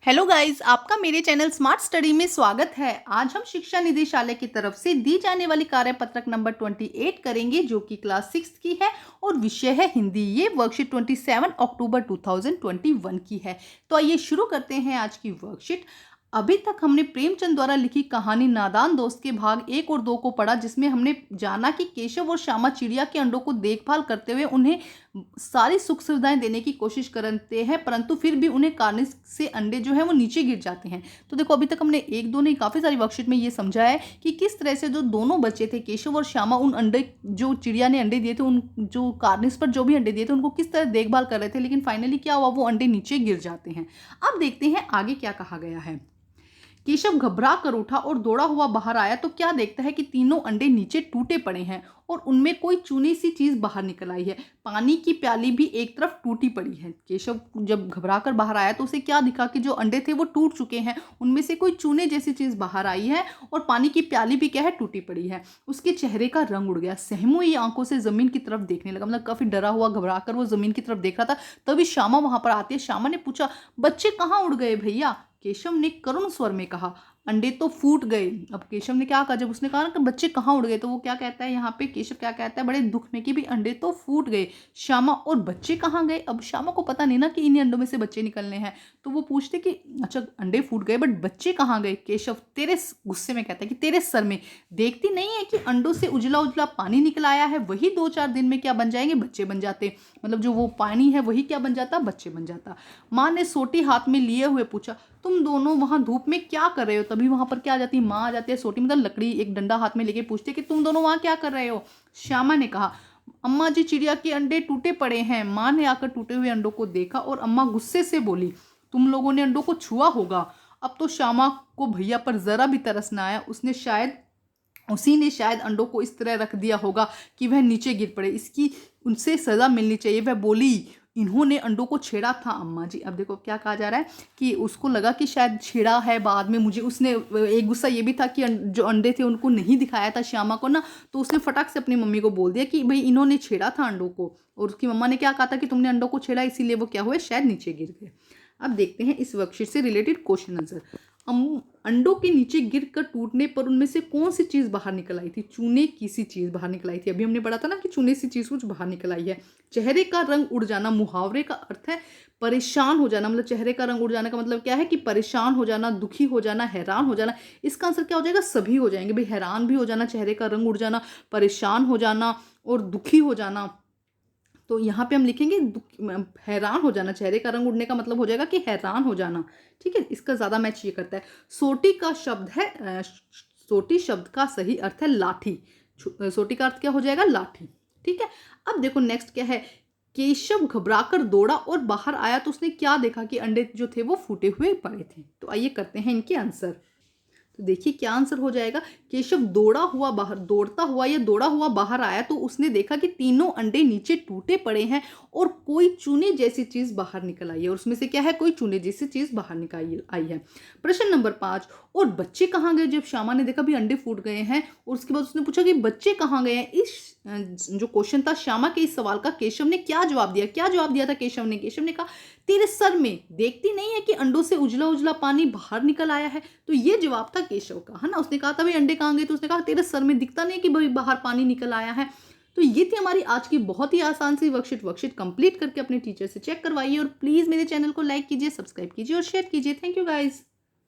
Hello guys, आपका मेरे channel smart study में स्वागत है। आज हम शिक्षा निदेशालय की तरफ से दी जाने वाली कार्यपत्रक नंबर 28 करेंगे, जो कि क्लास 6 की है और विषय है हिंदी। ये वर्कशीट 27 अक्टूबर 2021 की है। तो आइए शुरू करते हैं आज की वर्कशीट। अभी तक हमने प्रेमचंद द्वारा लिखी कहानी नादान दोस्त के भाग 1 और 2 को पढ़ा, जिसमें हमने जाना कि केशव और श्यामा चिड़िया के अंडों को देखभाल करते हुए उन्हें सारी सुख सुविधाएं देने की कोशिश करते हैं, परंतु फिर भी उन्हें काटने से अंडे जो है वो नीचे गिर जाते हैं। तो देखो, अभी तक हमने एक दो नहीं काफ़ी सारी वर्कशीट में ये समझा है कि किस तरह से जो दोनों बच्चे थे केशव और श्यामा, उन अंडे जो चिड़िया ने अंडे दिए थे, उन जो कार्निस पर जो भी अंडे दिए थे उनको किस तरह देखभाल कर रहे थे, लेकिन फाइनली क्या हुआ, वो अंडे नीचे गिर जाते हैं। अब देखते हैं आगे क्या कहा गया है। केशव घबरा कर उठा और दौड़ा हुआ बाहर आया तो क्या देखता है कि तीनों अंडे नीचे टूटे पड़े हैं और उनमें कोई चूनी सी चीज बाहर निकल आई है। पानी की प्याली भी एक तरफ टूटी पड़ी है। केशव जब घबरा कर बाहर आया तो उसे क्या दिखा कि जो अंडे थे वो टूट चुके हैं, उनमें से कोई चूने जैसी चीज बाहर आई है और पानी की प्याली भी क्या है, टूटी पड़ी है। उसके चेहरे का रंग उड़ गया। सहमो ये आंखों से जमीन की तरफ देखने लगा, मतलब काफी डरा हुआ, घबरा कर वो जमीन की तरफ देख रहा था। तभी श्यामा वहां पर आती है। श्यामा ने पूछा, बच्चे कहाँ उड़ गए भैया? केशव ने करुण स्वर में कहा, अंडे तो फूट गए। अब केशव ने क्या कहा, जब उसने कहा ना कि बच्चे कहाँ उड़ गए, तो वो क्या कहता है यहाँ पे, केशव क्या कहता है बड़े दुख में कि भी अंडे तो फूट गए। श्यामा, और बच्चे कहाँ गए? अब श्यामा को पता नहीं ना कि इन्हीं अंडों में से बच्चे निकलने हैं, तो वो पूछते कि अच्छा अंडे फूट गए बट बच्चे कहाँ गए? केशव तेरे गुस्से में कहता है कि तेरे सर में देखती नहीं है कि अंडों से उजला उजला पानी निकल आया है, वही 2-4 दिन में क्या बन जाएंगे, बच्चे बन जाते। मतलब जो वो पानी है वही क्या बन जाता, बच्चे बन जाता। माँ ने सोटी हाथ में लिए हुए पूछा, तुम दोनों वहां धूप में क्या कर रहे हो? तभी वहां पर क्या आ जाती है, माँ आ जाती है। सोटी मतलब लकड़ी, एक डंडा हाथ में लेके पूछते कि तुम दोनों वहां क्या कर रहे हो? श्यामा ने कहा, अम्मा जी चिड़िया के अंडे टूटे पड़े हैं। माँ ने आकर टूटे हुए अंडों को देखा और अम्मा गुस्से से बोली, तुम लोगों ने अंडों को छुआ होगा। अब तो श्यामा को भैया पर जरा भी तरस न आया। उसी ने शायद अंडों को इस तरह रख दिया होगा कि वह नीचे गिर पड़े। इसकी उनसे सजा मिलनी चाहिए। वह बोली, इन्होंने अंडों को छेड़ा था अम्मा जी। अब देखो क्या कहा जा रहा है कि उसको लगा कि शायद छेड़ा है बाद में मुझे। उसने एक गुस्सा ये भी था कि जो अंडे थे उनको नहीं दिखाया था श्यामा को ना, तो उसने फटाक से अपनी मम्मी को बोल दिया कि भाई इन्होंने छेड़ा था अंडों को। और उसकी मम्मा ने क्या कहा था कि तुमने अंडों को छेड़ा, इसीलिए वो क्या हुए, शायद नीचे गिर गए। अब देखते हैं इस वर्कशीट से रिलेटेड क्वेश्चन आंसर। अंडों के नीचे गिरकर टूटने पर उनमें से कौन सी चीज बाहर निकल आई थी? चूने की सी चीज बाहर निकल आई थी। अभी हमने पढ़ा था ना कि चूने सी चीज कुछ बाहर निकल आई है। चेहरे का रंग उड़ जाना, मुहावरे का अर्थ है परेशान हो जाना। मतलब चेहरे का रंग उड़ जाना का मतलब क्या है कि परेशान हो जाना, दुखी हो जाना, हैरान हो जाना। इसका आंसर क्या हो जाएगा, सभी हो जाएंगे भाई। हैरान भी हो जाना, चेहरे का रंग उड़ जाना, परेशान हो जाना और दुखी हो जाना। तो यहाँ पे हम लिखेंगे हैरान हो जाना। चेहरे का रंग उड़ने का मतलब हो जाएगा कि हैरान हो जाना। ठीक है, इसका ज्यादा मैच ये करता है। सोटी का शब्द है सोटी शब्द का सही अर्थ है लाठी। सोटी का अर्थ क्या हो जाएगा, लाठी। ठीक है, अब देखो नेक्स्ट क्या है। केशव घबराकर दौड़ा और बाहर आया तो उसने क्या देखा कि अंडे जो थे वो फूटे हुए पड़े थे। तो आइए करते हैं इनके आंसर। तो देखिए क्या आंसर हो जाएगा। केशव दौड़ता हुआ बाहर आया तो उसने देखा कि तीनों अंडे नीचे टूटे पड़े हैं और कोई चूने जैसी चीज बाहर निकल आई है। और उसमें से क्या है, कोई चूने जैसी चीज बाहर निकल आई है। प्रश्न नंबर 5, और बच्चे कहाँ गए? जब श्यामा ने देखा भी अंडे फूट गए हैं और उसके बाद उसने पूछा कि बच्चे कहाँ गए हैं। इस जो क्वेश्चन था श्यामा के इस सवाल का केशव ने क्या जवाब दिया? क्या जवाब दिया था केशव ने कहा, तेरे सर में देखती नहीं है कि अंडों से उजला उजला पानी बाहर निकल आया है। तो ये जवाब था केशव का, है ना। उसने कहा था भाई अंडे कहाँ गए, तो उसने कहा तेरे सर में दिखता नहीं कि भाई बाहर पानी निकल आया है। तो ये थी हमारी आज की बहुत ही आसान सी वर्कशीट कंप्लीट करके अपने टीचर से चेक करवाइए और प्लीज मेरे चैनल को लाइक कीजिए, सब्सक्राइब कीजिए और शेयर कीजिए। Thank you guys.